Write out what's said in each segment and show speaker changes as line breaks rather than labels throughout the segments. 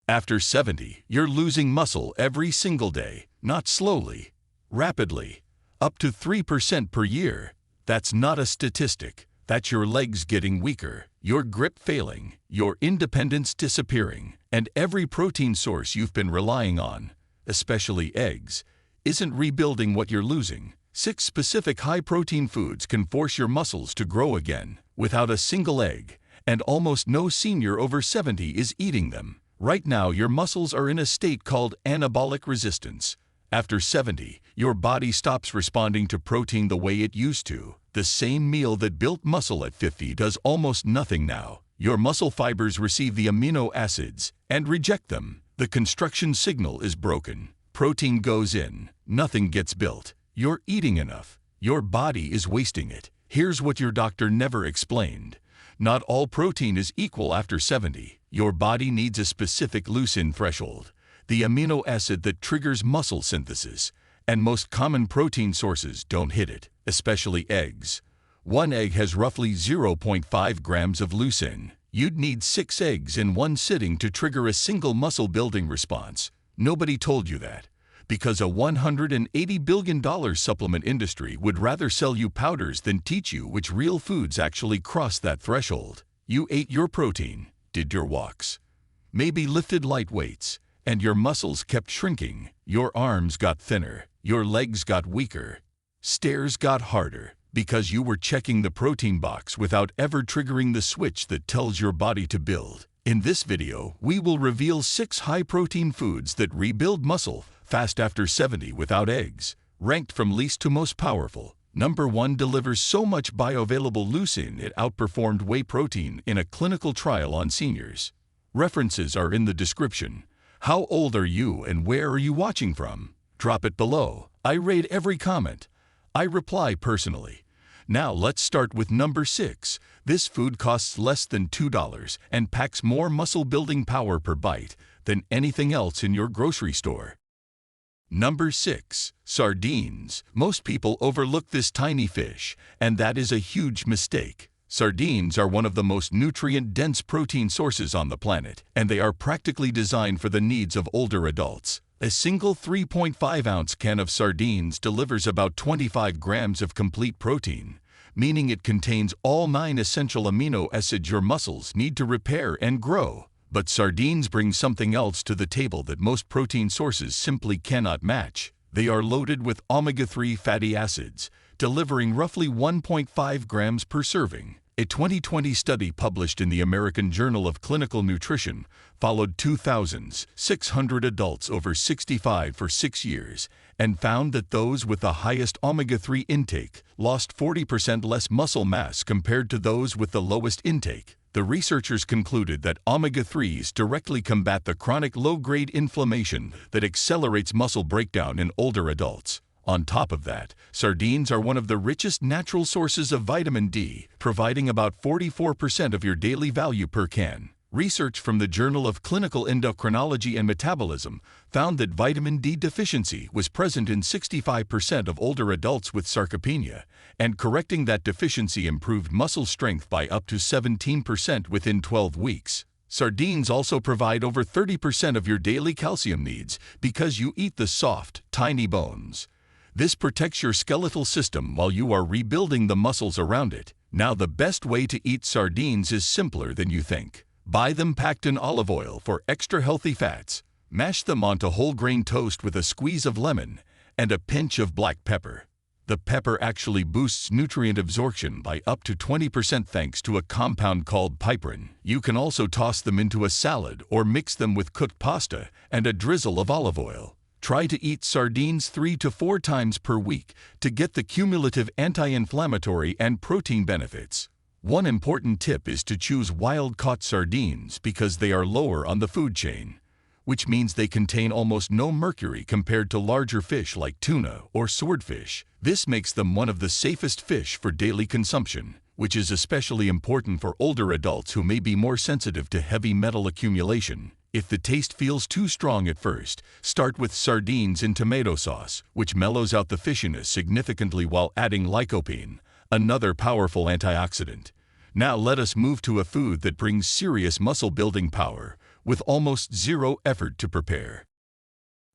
After 70, you're losing muscle every single day, not slowly, rapidly, up to 3% per year. That's not a statistic. That's your legs getting weaker, your grip failing, your independence disappearing, and every protein source you've been relying on, especially eggs, isn't rebuilding what you're losing. 6 specific high-protein foods can force your muscles to grow again without a single egg, and almost no senior over 70 is eating them. Right now, your muscles are in a state called anabolic resistance. After 70, your body stops responding to protein the way it used to. The same meal that built muscle at 50 does almost nothing now. Your muscle fibers receive the amino acids and reject them. The construction signal is broken. Protein goes in, nothing gets built. You're eating enough. Your body is wasting it. Here's what your doctor never explained. Not all protein is equal after 70. Your body needs a specific leucine threshold, the amino acid that triggers muscle synthesis, and most common protein sources don't hit it, especially eggs. One egg has roughly 0.5 grams of leucine. You'd need 6 eggs in one sitting to trigger a single muscle-building response. Nobody told you that, because a $180 billion supplement industry would rather sell you powders than teach you which real foods actually cross that threshold. You ate your protein, did your walks, maybe lifted light weights, and your muscles kept shrinking. Your arms got thinner, your legs got weaker, stairs got harder, because you were checking the protein box without ever triggering the switch that tells your body to build. In this video, we will reveal 6 high-protein foods that rebuild muscle fast after 70 without eggs, ranked from least to most powerful. Number 1 delivers so much bioavailable leucine it outperformed whey protein in a clinical trial on seniors. References are in the description. How old are you and where are you watching from? Drop it below. I read every comment. I reply personally. Now let's start with number 6. This food costs less than $2 and packs more muscle-building power per bite than anything else in your grocery store. Number 6. Sardines. Most people overlook this tiny fish, and that is a huge mistake. Sardines are one of the most nutrient-dense protein sources on the planet, and they are practically designed for the needs of older adults. A single 3.5-ounce can of sardines delivers about 25 grams of complete protein, meaning it contains all 9 essential amino acids your muscles need to repair and grow. But sardines bring something else to the table that most protein sources simply cannot match. They are loaded with omega-3 fatty acids, delivering roughly 1.5 grams per serving. A 2020 study published in the American Journal of Clinical Nutrition followed 2,600 adults over 65 for 6 years and found that those with the highest omega-3 intake lost 40% less muscle mass compared to those with the lowest intake. The researchers concluded that omega-3s directly combat the chronic low-grade inflammation that accelerates muscle breakdown in older adults. On top of that, sardines are one of the richest natural sources of vitamin D, providing about 44% of your daily value per can. Research from the Journal of Clinical Endocrinology and Metabolism found that vitamin D deficiency was present in 65% of older adults with sarcopenia, and correcting that deficiency improved muscle strength by up to 17% within 12 weeks. Sardines also provide over 30% of your daily calcium needs because you eat the soft, tiny bones. This protects your skeletal system while you are rebuilding the muscles around it. Now, the best way to eat sardines is simpler than you think. Buy them packed in olive oil for extra healthy fats. Mash them onto whole grain toast with a squeeze of lemon and a pinch of black pepper. The pepper actually boosts nutrient absorption by up to 20% thanks to a compound called piperin. You can also toss them into a salad or mix them with cooked pasta and a drizzle of olive oil. Try to eat sardines 3 to 4 times per week to get the cumulative anti-inflammatory and protein benefits. One important tip is to choose wild-caught sardines because they are lower on the food chain, which means they contain almost no mercury compared to larger fish like tuna or swordfish. This makes them one of the safest fish for daily consumption, which is especially important for older adults who may be more sensitive to heavy metal accumulation. If the taste feels too strong at first, start with sardines in tomato sauce, which mellows out the fishiness significantly while adding lycopene, another powerful antioxidant. Now let us move to a food that brings serious muscle-building power, with almost zero effort to prepare.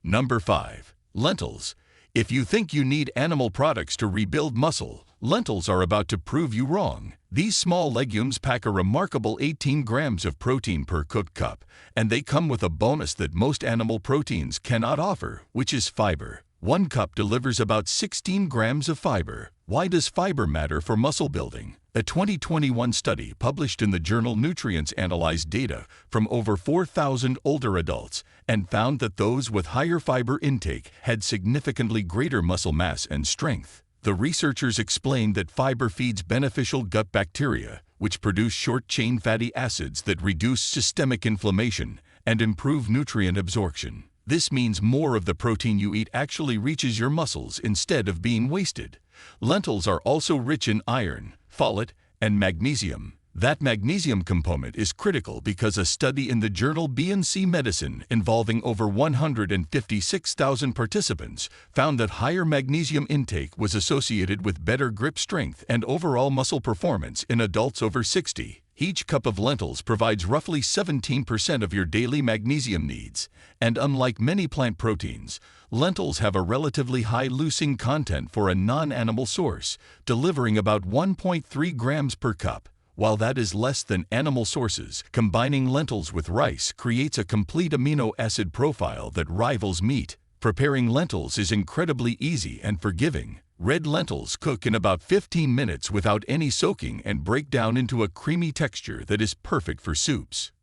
Number 5. Lentils. If you think you need animal products to rebuild muscle, lentils are about to prove you wrong. These small legumes pack a remarkable 18 grams of protein per cooked cup, and they come with a bonus that most animal proteins cannot offer, which is fiber. 1 cup delivers about 16 grams of fiber. Why does fiber matter for muscle building? A 2021 study published in the journal Nutrients analyzed data from over 4,000 older adults and found that those with higher fiber intake had significantly greater muscle mass and strength. The researchers explained that fiber feeds beneficial gut bacteria, which produce short-chain fatty acids that reduce systemic inflammation and improve nutrient absorption. This means more of the protein you eat actually reaches your muscles instead of being wasted. Lentils are also rich in iron, folate, and magnesium. That magnesium component is critical because a study in the journal B&C Medicine involving over 156,000 participants found that higher magnesium intake was associated with better grip strength and overall muscle performance in adults over 60. Each cup of lentils provides roughly 17% of your daily magnesium needs, and unlike many plant proteins, lentils have a relatively high leucine content for a non-animal source, delivering about 1.3 grams per cup. While that is less than animal sources, combining lentils with rice creates a complete amino acid profile that rivals meat. Preparing lentils is incredibly easy and forgiving. Red lentils cook in about 15 minutes without any soaking and break down into a creamy texture that is perfect for soups.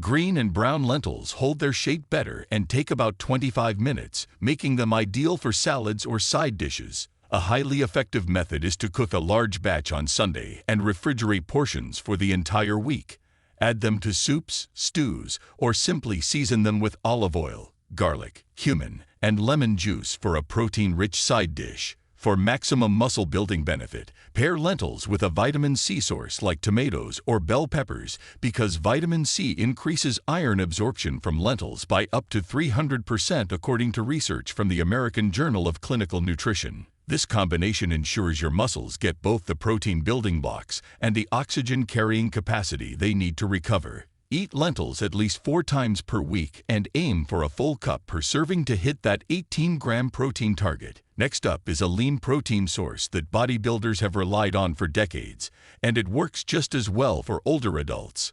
Green and brown lentils hold their shape better and take about 25 minutes, making them ideal for salads or side dishes. A highly effective method is to cook a large batch on Sunday and refrigerate portions for the entire week. Add them to soups, stews, or simply season them with olive oil, garlic, cumin, and lemon juice for a protein-rich side dish. For maximum muscle-building benefit, pair lentils with a vitamin C source like tomatoes or bell peppers because vitamin C increases iron absorption from lentils by up to 300% according to research from the American Journal of Clinical Nutrition. This combination ensures your muscles get both the protein building blocks and the oxygen carrying capacity they need to recover. Eat lentils at least 4 times per week and aim for a full cup per serving to hit that 18-gram protein target. Next up is a lean protein source that bodybuilders have relied on for decades, and it works just as well for older adults.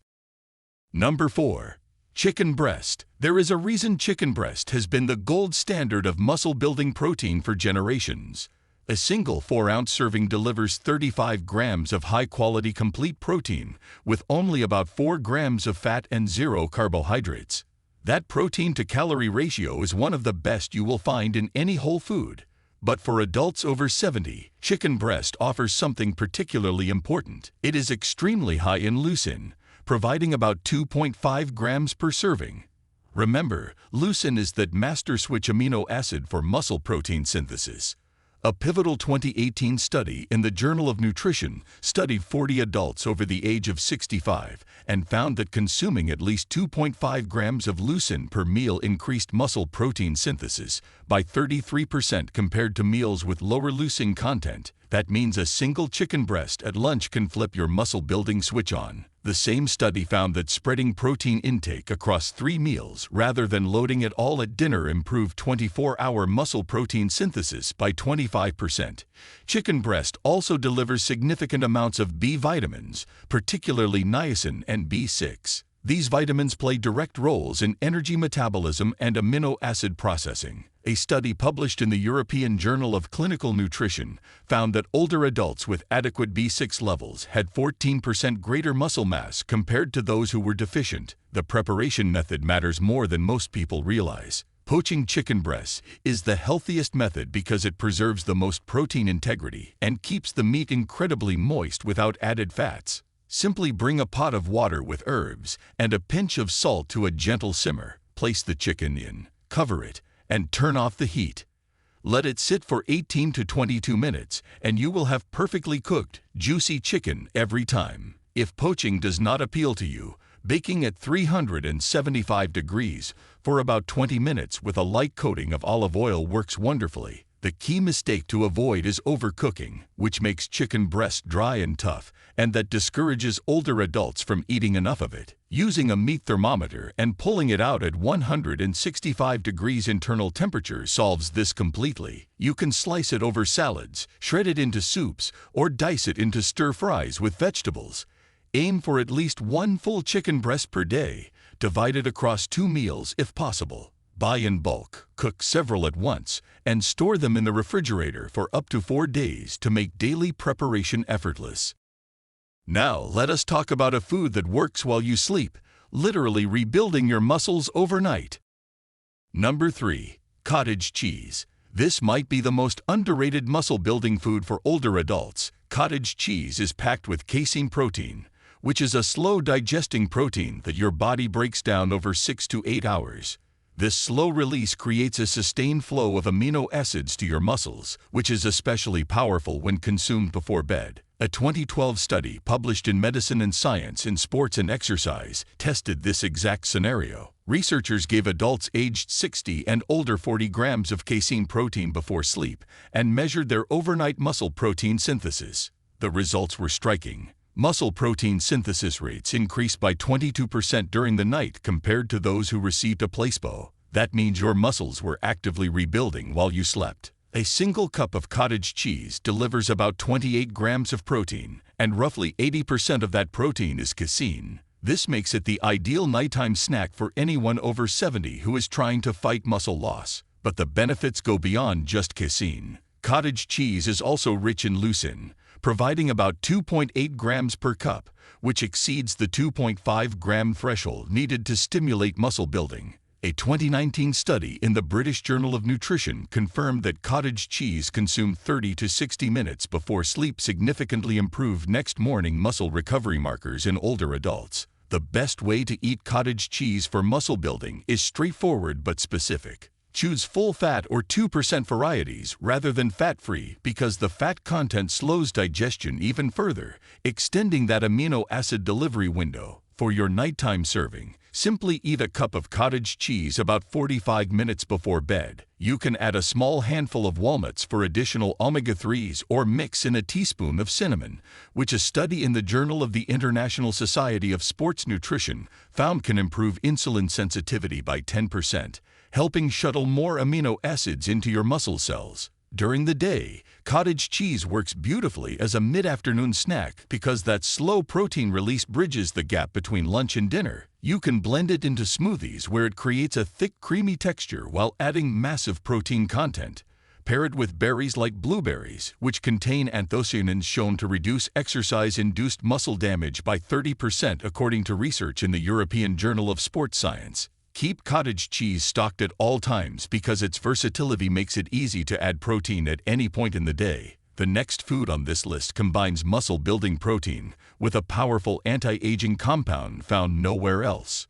Number 4. Chicken breast. There is a reason chicken breast has been the gold standard of muscle-building protein for generations. A single 4-ounce serving delivers 35 grams of high-quality complete protein with only about 4 grams of fat and 0 carbohydrates. That protein-to-calorie ratio is one of the best you will find in any whole food. But for adults over 70, chicken breast offers something particularly important. It is extremely high in leucine, providing about 2.5 grams per serving. Remember, leucine is that master switch amino acid for muscle protein synthesis. A pivotal 2018 study in the Journal of Nutrition studied 40 adults over the age of 65 and found that consuming at least 2.5 grams of leucine per meal increased muscle protein synthesis by 33% compared to meals with lower leucine content. That means a single chicken breast at lunch can flip your muscle-building switch on. The same study found that spreading protein intake across 3 meals rather than loading it all at dinner improved 24-hour muscle protein synthesis by 25%. Chicken breast also delivers significant amounts of B vitamins, particularly niacin and B6. These vitamins play direct roles in energy metabolism and amino acid processing. A study published in the European Journal of Clinical Nutrition found that older adults with adequate B6 levels had 14% greater muscle mass compared to those who were deficient. The preparation method matters more than most people realize. Poaching chicken breasts is the healthiest method because it preserves the most protein integrity and keeps the meat incredibly moist without added fats. Simply bring a pot of water with herbs and a pinch of salt to a gentle simmer. Place the chicken in, cover it, and turn off the heat. Let it sit for 18 to 22 minutes, and you will have perfectly cooked, juicy chicken every time. If poaching does not appeal to you, baking at 375 degrees for about 20 minutes with a light coating of olive oil works wonderfully. The key mistake to avoid is overcooking, which makes chicken breast dry and tough, and that discourages older adults from eating enough of it. Using a meat thermometer and pulling it out at 165 degrees internal temperature solves this completely. You can slice it over salads, shred it into soups, or dice it into stir-fries with vegetables. Aim for at least one full chicken breast per day, divided across 2 meals if possible. Buy in bulk, cook several at once, and store them in the refrigerator for up to 4 days to make daily preparation effortless. Now, let us talk about a food that works while you sleep, literally rebuilding your muscles overnight. Number 3. Cottage cheese. This might be the most underrated muscle-building food for older adults. Cottage cheese is packed with casein protein, which is a slow-digesting protein that your body breaks down over 6 to 8 hours. This slow release creates a sustained flow of amino acids to your muscles, which is especially powerful when consumed before bed. A 2012 study published in Medicine and Science in Sports and Exercise tested this exact scenario. Researchers gave adults aged 60 and older 40 grams of casein protein before sleep and measured their overnight muscle protein synthesis. The results were striking. Muscle protein synthesis rates increased by 22% during the night compared to those who received a placebo. That means your muscles were actively rebuilding while you slept. A single cup of cottage cheese delivers about 28 grams of protein, and roughly 80% of that protein is casein. This makes it the ideal nighttime snack for anyone over 70 who is trying to fight muscle loss. But the benefits go beyond just casein. Cottage cheese is also rich in leucine, providing about 2.8 grams per cup, which exceeds the 2.5 gram threshold needed to stimulate muscle building. A 2019 study in the British Journal of Nutrition confirmed that cottage cheese consumed 30 to 60 minutes before sleep significantly improved next morning muscle recovery markers in older adults. The best way to eat cottage cheese for muscle building is straightforward but specific. Choose full-fat or 2% varieties rather than fat-free because the fat content slows digestion even further, extending that amino acid delivery window. For your nighttime serving, simply eat a cup of cottage cheese about 45 minutes before bed. You can add a small handful of walnuts for additional omega-3s or mix in a teaspoon of cinnamon, which a study in the Journal of the International Society of Sports Nutrition found can improve insulin sensitivity by 10%, helping shuttle more amino acids into your muscle cells. During the day, cottage cheese works beautifully as a mid-afternoon snack because that slow protein release bridges the gap between lunch and dinner. You can blend it into smoothies where it creates a thick, creamy texture while adding massive protein content. Pair it with berries like blueberries, which contain anthocyanins shown to reduce exercise-induced muscle damage by 30% according to research in the European Journal of Sports Science. Keep cottage cheese stocked at all times because its versatility makes it easy to add protein at any point in the day. The next food on this list combines muscle-building protein with a powerful anti-aging compound found nowhere else.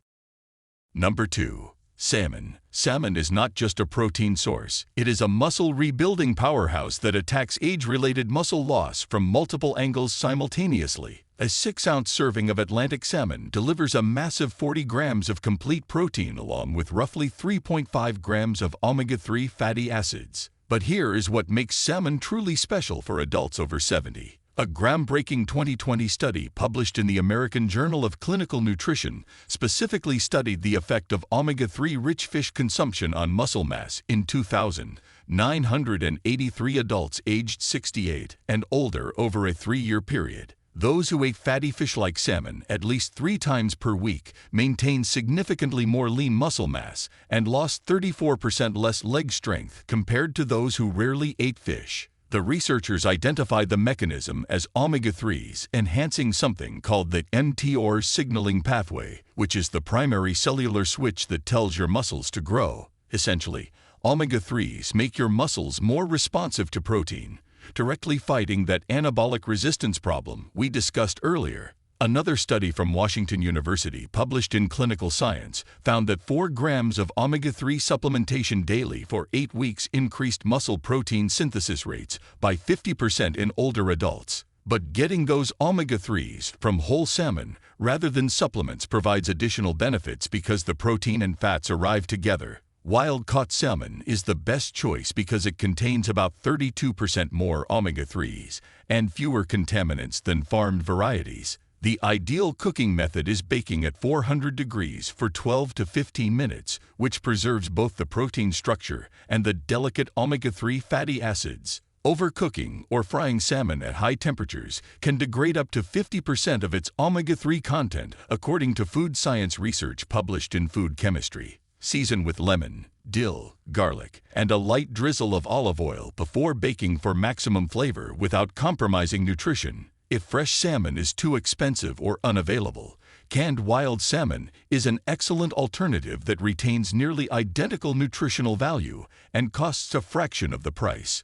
Number 2. Salmon. Salmon is not just a protein source. It is a muscle-rebuilding powerhouse that attacks age-related muscle loss from multiple angles simultaneously. A 6-ounce serving of Atlantic salmon delivers a massive 40 grams of complete protein along with roughly 3.5 grams of omega-3 fatty acids. But here is what makes salmon truly special for adults over 70. A groundbreaking 2020 study published in the American Journal of Clinical Nutrition specifically studied the effect of omega-3 rich fish consumption on muscle mass in 2,983 adults aged 68 and older over a 3-year period. Those who ate fatty fish like salmon at least 3 times per week maintained significantly more lean muscle mass and lost 34% less leg strength compared to those who rarely ate fish. The researchers identified the mechanism as omega-3s enhancing something called the mTOR signaling pathway, which is the primary cellular switch that tells your muscles to grow. Essentially, omega-3s make your muscles more responsive to protein, directly fighting that anabolic resistance problem we discussed earlier. Another study from Washington University published in Clinical Science found that 4 grams of omega-3 supplementation daily for 8 weeks increased muscle protein synthesis rates by 50% in older adults. But getting those omega-3s from whole salmon rather than supplements provides additional benefits because the protein and fats arrive together. Wild-caught salmon is the best choice because it contains about 32% more omega-3s and fewer contaminants than farmed varieties. The ideal cooking method is baking at 400 degrees for 12 to 15 minutes, which preserves both the protein structure and the delicate omega-3 fatty acids. Overcooking or frying salmon at high temperatures can degrade up to 50% of its omega-3 content, according to food science research published in Food Chemistry. Season with lemon, dill, garlic, and a light drizzle of olive oil before baking for maximum flavor without compromising nutrition. If fresh salmon is too expensive or unavailable, canned wild salmon is an excellent alternative that retains nearly identical nutritional value and costs a fraction of the price.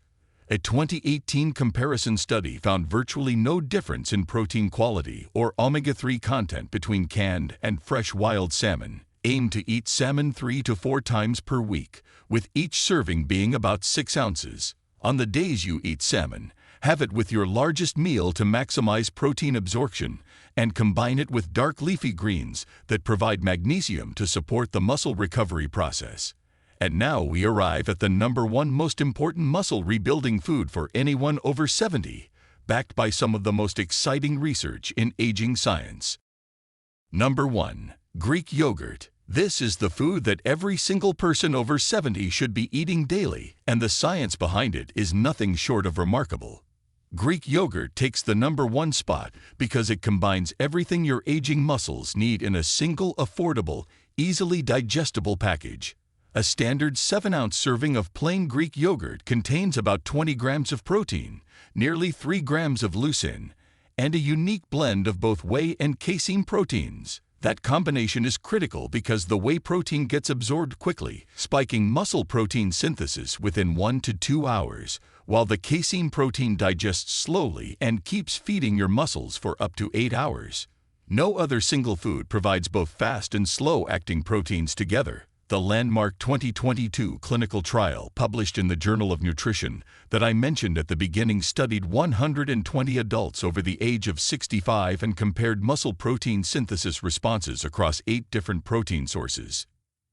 A 2018 comparison study found virtually no difference in protein quality or omega-3 content between canned and fresh wild salmon. Aim to eat salmon 3 to 4 times per week, with each serving being about 6 ounces. On the days you eat salmon, have it with your largest meal to maximize protein absorption, and combine it with dark leafy greens that provide magnesium to support the muscle recovery process. And now we arrive at the #1 most important muscle rebuilding food for anyone over 70, backed by some of the most exciting research in aging science. Number 1. Greek yogurt. This is the food that every single person over 70 should be eating daily, and the science behind it is nothing short of remarkable. Greek yogurt takes the #1 spot because it combines everything your aging muscles need in a single, affordable, easily digestible package. A standard 7-ounce serving of plain Greek yogurt contains about 20 grams of protein, nearly 3 grams of leucine, and a unique blend of both whey and casein proteins. That combination is critical because the whey protein gets absorbed quickly, spiking muscle protein synthesis within 1 to 2 hours, while the casein protein digests slowly and keeps feeding your muscles for up to 8 hours. No other single food provides both fast and slow-acting proteins together. The landmark 2022 clinical trial published in the Journal of Nutrition that I mentioned at the beginning studied 120 adults over the age of 65 and compared muscle protein synthesis responses across 8 different protein sources.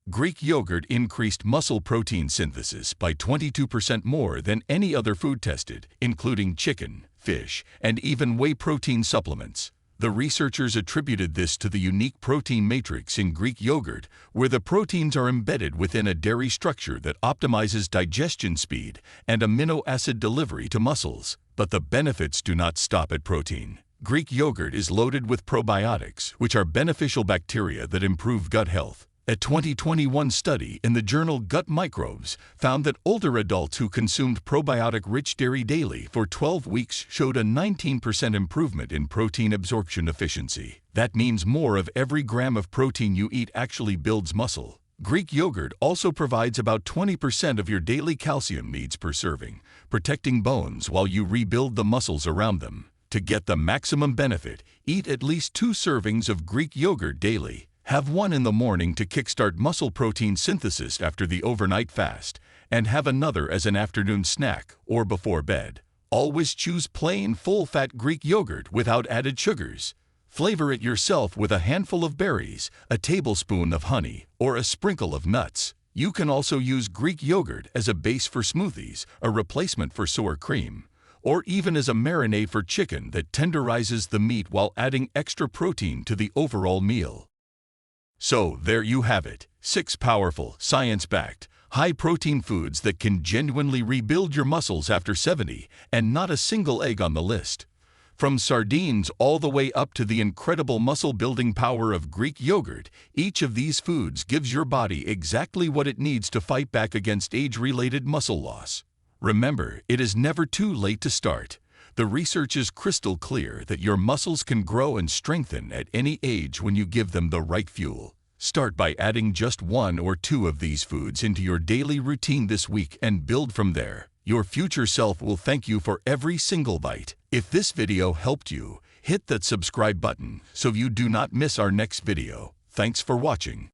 Greek yogurt increased muscle protein synthesis by 22% more than any other food tested, including chicken, fish, and even whey protein supplements. The researchers attributed this to the unique protein matrix in Greek yogurt, where the proteins are embedded within a dairy structure that optimizes digestion speed and amino acid delivery to muscles. But the benefits do not stop at protein. Greek yogurt is loaded with probiotics, which are beneficial bacteria that improve gut health. A 2021 study in the journal Gut Microbes found that older adults who consumed probiotic-rich dairy daily for 12 weeks showed a 19% improvement in protein absorption efficiency. That means more of every gram of protein you eat actually builds muscle. Greek yogurt also provides about 20% of your daily calcium needs per serving, protecting bones while you rebuild the muscles around them. To get the maximum benefit, eat at least 2 servings of Greek yogurt daily. Have one in the morning to kickstart muscle protein synthesis after the overnight fast, and have another as an afternoon snack or before bed. Always choose plain, full-fat Greek yogurt without added sugars. Flavor it yourself with a handful of berries, a tablespoon of honey, or a sprinkle of nuts. You can also use Greek yogurt as a base for smoothies, a replacement for sour cream, or even as a marinade for chicken that tenderizes the meat while adding extra protein to the overall meal. So there you have it, 6 powerful, science-backed, high-protein foods that can genuinely rebuild your muscles after 70, and not a single egg on the list. From sardines all the way up to the incredible muscle-building power of Greek yogurt, each of these foods gives your body exactly what it needs to fight back against age-related muscle loss. Remember, it is never too late to start. The research is crystal clear that your muscles can grow and strengthen at any age when you give them the right fuel. Start by adding just 1 or 2 of these foods into your daily routine this week and build from there. Your future self will thank you for every single bite. If this video helped you, hit that subscribe button so you do not miss our next video. Thanks for watching.